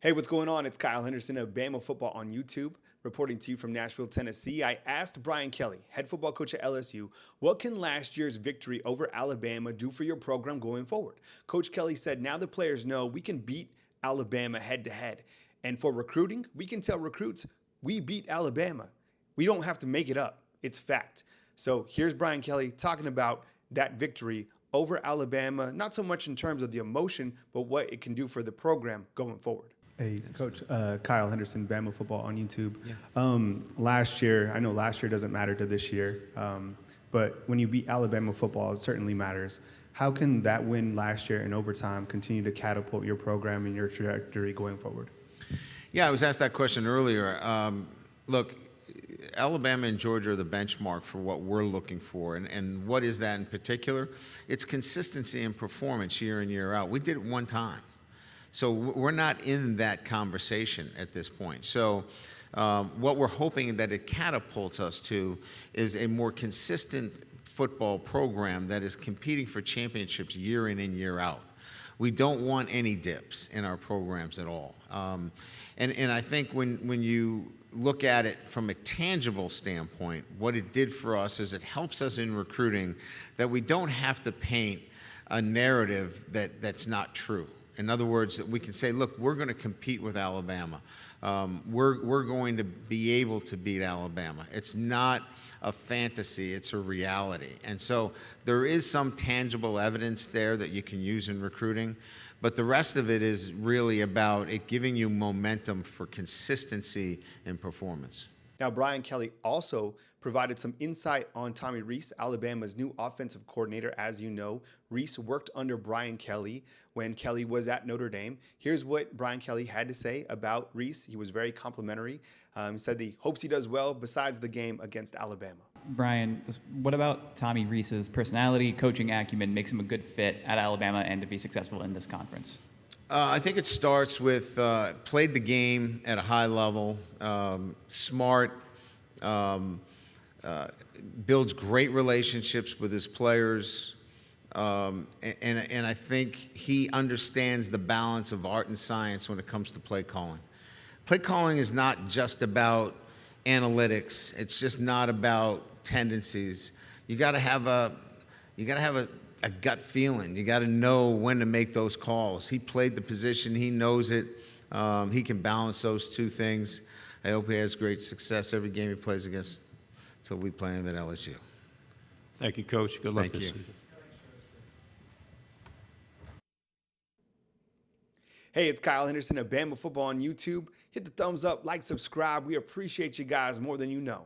Hey, what's going on? It's Kyle Henderson of Bama Football on YouTube, reporting to you from Nashville, Tennessee. I asked Brian Kelly, head football coach at LSU, what can last year's victory over Alabama do for your program going forward? Coach Kelly said, now the players know we can beat Alabama head to head. And for recruiting, we can tell recruits we beat Alabama. We don't have to make it up. It's fact. So here's Brian Kelly talking about that victory over Alabama, not so much in terms of the emotion, but what it can do for the program going forward. Hey, Coach, Kyle Henderson, Bama Football on YouTube. Yeah. Last year, I know last year doesn't matter to this year, but when you beat Alabama football, it certainly matters. How can that win last year in overtime continue to catapult your program and your trajectory going forward? Yeah, I was asked that question earlier. Look, Alabama and Georgia are the benchmark for what we're looking for. And what is that in particular? It's consistency and performance year in, year out. We did it one time. So we're not in that conversation at this point. So what we're hoping that it catapults us to is a more consistent football program that is competing for championships year in and year out. We don't want any dips in our programs at all. And I think when you look at it from a tangible standpoint, what it did for us is it helps us in recruiting that we don't have to paint a narrative that's not true. In other words, that we can say, look, we're going to compete with Alabama. We're going to be able to beat Alabama. It's not a fantasy, it's a reality. And so there is some tangible evidence there that you can use in recruiting, but the rest of it is really about it giving you momentum for consistency in performance. Now, Brian Kelly also provided some insight on Tommy Rees, Alabama's new offensive coordinator. As you know, Rees worked under Brian Kelly when Kelly was at Notre Dame. Here's what Brian Kelly had to say about Rees. He was very complimentary. He said he hopes he does well besides the game against Alabama. Brian, what about Tommy Rees's personality, coaching acumen makes him a good fit at Alabama and to be successful in this conference? I think it starts with played the game at a high level, smart, builds great relationships with his players, and I think he understands the balance of art and science when it comes to play calling. Play calling is not just about analytics. It's just not about tendencies. You got to have a gut feeling. You got to know when to make those calls. He played the position. He knows it. He can balance those two things. I hope he has great success every game he plays against until we play him at LSU. Thank you, Coach. Good luck Thank this you. season. Hey, it's Kyle Henderson of Bama Football on YouTube. Hit the thumbs up, like, subscribe. We appreciate you guys more than you know.